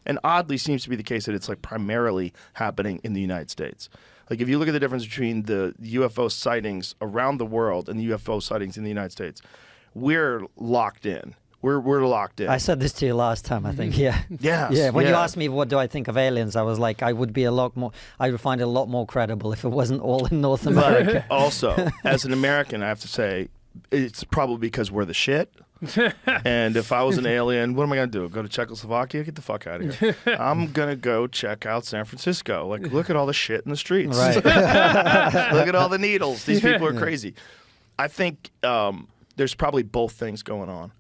And oddly seems to be the case that it's like primarily happening in the United States. Like if you look at the difference between the UFO sightings around the world and the UFO sightings in the United States, we're locked in. We're locked in. I said this to you last time, I think. Yeah. Yes, Yeah. When you yeah. asked me what do I think of aliens, I was like, I would find it a lot more credible if it wasn't all in North America. But also, as an American, I have to say, it's probably because we're the shit. And if I was an alien, what am I going to do? Go to Czechoslovakia? Get the fuck out of here. I'm going to go check out San Francisco. Like, look at all the shit in the streets. Right. Look at all the needles. These people are crazy. I think there's probably both things going on.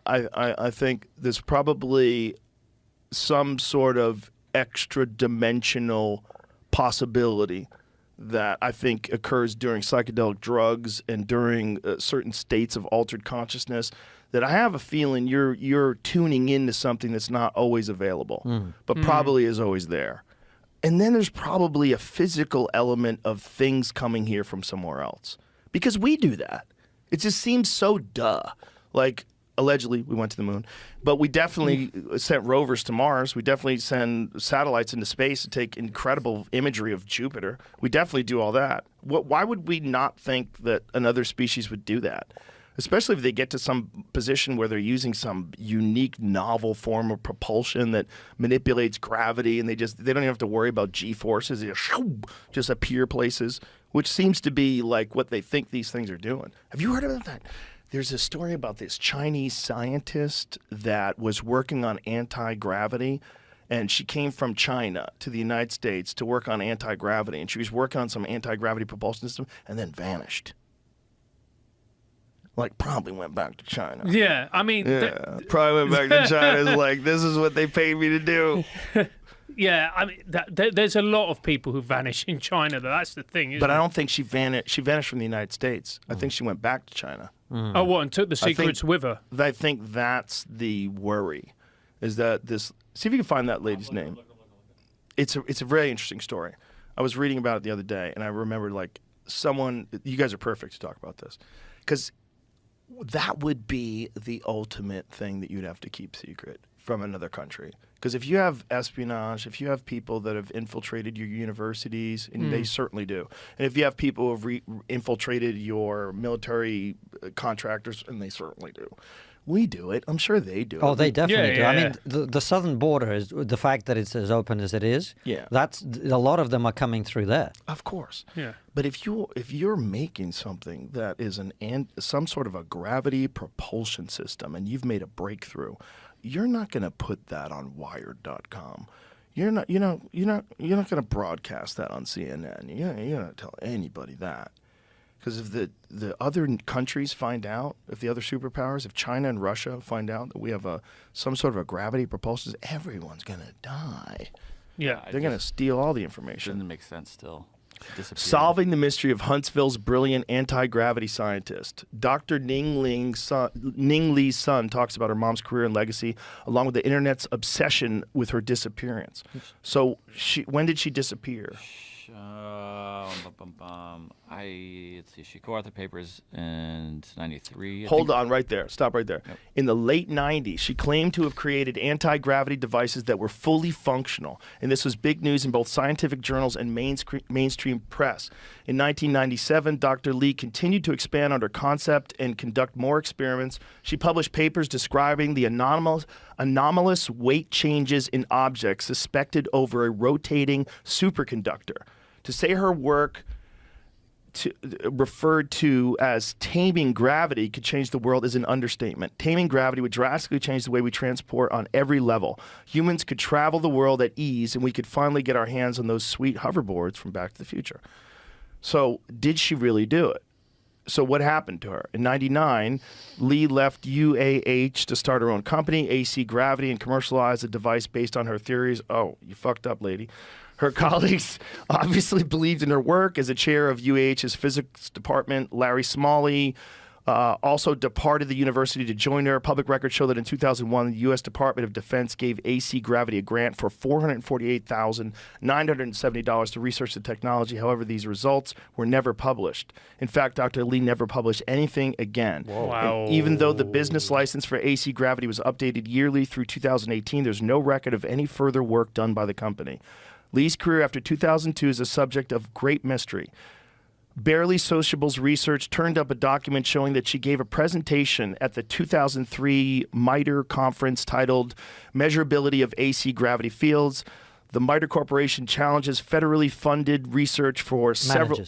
I think there's probably some sort of extra dimensional possibility that I think occurs during psychedelic drugs and during certain states of altered consciousness that I have a feeling you're tuning into something that's not always available, but probably is always there. And then there's probably a physical element of things coming here from somewhere else because we do that. It just seems so duh. Like, allegedly, we went to the moon, but we definitely sent rovers to Mars. We definitely send satellites into space to take incredible imagery of Jupiter. We definitely do all that. Why would we not think that another species would do that? Especially if they get to some position where they're using some unique, novel form of propulsion that manipulates gravity, and they don't even have to worry about G-forces. They just appear places, which seems to be like what they think these things are doing. Have you heard about that? There's a story about this Chinese scientist that was working on anti-gravity, and she came from China to the United States to work on anti-gravity, and she was working on some anti-gravity propulsion system and then vanished. Like, probably went back to China. Yeah, I mean... Yeah, probably went back to China. It's like, this is what they paid me to do. Yeah, I mean, there's a lot of people who vanish in China. That's the thing, isn't But it? I don't think she vanished. She vanished from the United States. I think she went back to China. Oh, what, and took the secrets with her? I think that's the worry, is that this... See if you can find that lady's name. It's a very interesting story. I was reading about it the other day, and I remembered, like, someone... You guys are perfect to talk about this. Because that would be the ultimate thing that you'd have to keep secret from another country. Because if you have espionage, if you have people that have infiltrated your universities, and they certainly do, and if you have people who have infiltrated your military contractors, and they certainly do, we do it. I'm sure they do. Oh, they definitely do. Yeah. I mean, the southern border is the fact that it's as open as it is. Yeah. That's a lot of them are coming through there. Of course. Yeah. But if you're making something that is some sort of a gravity propulsion system, and you've made a breakthrough, you're not going to put that on Wired.com. You're not going to broadcast that on CNN. You're not going to tell anybody that. Because if the other countries find out, if the other superpowers, if China and Russia find out that we have some sort of a gravity propulsion, everyone's going to die. Yeah. They're going to steal all the information. Doesn't make sense still. Solving the mystery of Huntsville's brilliant anti-gravity scientist. Dr. Ning Li's son talks about her mom's career and legacy, along with the internet's obsession with her disappearance. So, when did she disappear? Let's see. She co-authored papers in '93. Hold on, right there. Stop right there. Yep. In the late 90s, she claimed to have created anti-gravity devices that were fully functional, and this was big news in both scientific journals and mainstream press. In 1997, Dr. Li continued to expand on her concept and conduct more experiments. She published papers describing the anomalous weight changes in objects suspected over a rotating superconductor. To say her work referred to as taming gravity could change the world is an understatement. Taming gravity would drastically change the way we transport on every level. Humans could travel the world at ease, and we could finally get our hands on those sweet hoverboards from Back to the Future. So, did she really do it? So what happened to her? In '99, Li left UAH to start her own company, AC Gravity, and commercialize a device based on her theories. Oh, you fucked up, lady. Her colleagues obviously believed in her work. As a chair of UAH's physics department, Larry Smalley Also departed the university to join her. Public records show that in 2001, the U.S. Department of Defense gave AC Gravity a grant for $448,970 to research the technology. However, these results were never published. In fact, Dr. Lee never published anything again. Wow. And even though the business license for AC Gravity was updated yearly through 2018, there's no record of any further work done by the company. Lee's career after 2002 is a subject of great mystery. Barely Sociable's research turned up a document showing that she gave a presentation at the 2003 MITRE conference titled Measurability of AC Gravity Fields. The MITRE Corporation challenges federally funded research for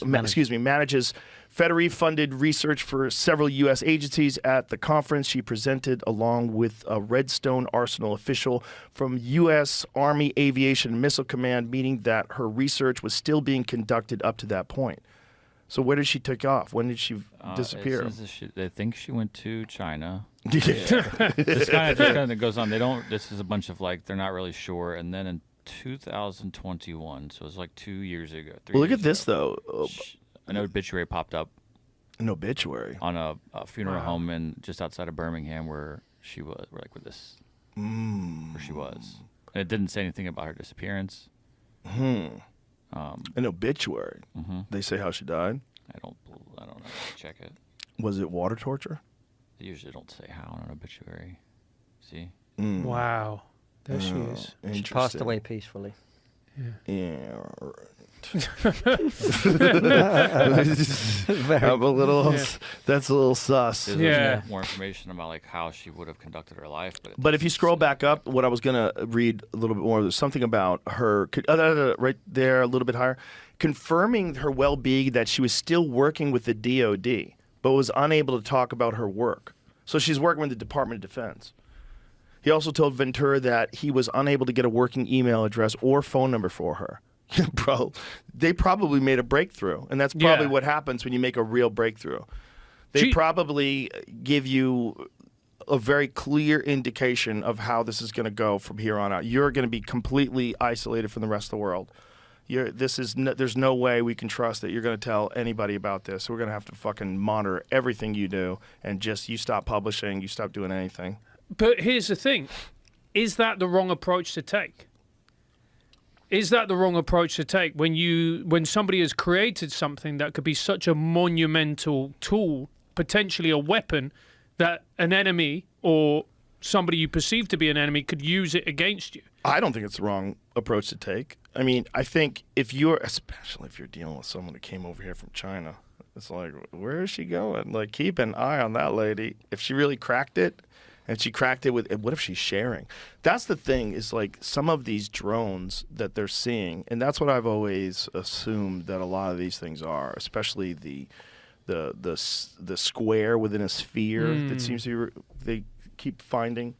manages federally funded research for several U.S. agencies. At the conference, she presented along with a Redstone Arsenal official from U.S. Army Aviation and Missile Command, meaning that her research was still being conducted up to that point. So where did she take off? When did she disappear? They think she went to China. Yeah. This kind of goes on. They don't. This is a bunch of like they're not really sure. And then in 2021, so it was like 2 years ago. Well, look at this though. An obituary popped up. An obituary On a funeral home in just outside of Birmingham where she was. Where she was. And it didn't say anything about her disappearance. An obituary. They say how she died. I don't know. Check it. Was it water torture? They usually don't say how on an obituary. See? Wow. There she is. She passed away peacefully. Yeah. Very. I'm a little. That's a little sus. There's more information about like how she would have conducted her life, But if you scroll back up, what I was gonna read a little bit more, there's something about her right there, a little bit higher, confirming her well-being that she was still working with the DoD, but was unable to talk about her work. So she's working with the Department of Defense. He also told Ventura that he was unable to get a working email address or phone number for her. Bro, they probably made a breakthrough, and that's probably what happens when you make a real breakthrough. They probably give you a very clear indication of how this is going to go from here on out. You're going to be completely isolated from the rest of the world. There's no way we can trust that you're going to tell anybody about this. We're going to have to fucking monitor everything you do, and just you stop publishing, you stop doing anything. But here's the thing. Is that the wrong approach to take? Is that the wrong approach to take when somebody has created something that could be such a monumental tool, potentially a weapon, that an enemy or somebody you perceive to be an enemy could use it against you? I don't think it's the wrong approach to take. I mean, I think especially if you're dealing with someone who came over here from China, it's like, where is she going? Like, keep an eye on that lady. If she really cracked it, and she cracked it with, what if she's sharing? That's the thing, is like some of these drones that they're seeing, and that's what I've always assumed that a lot of these things are, especially the square within a sphere that seems to be, they keep finding.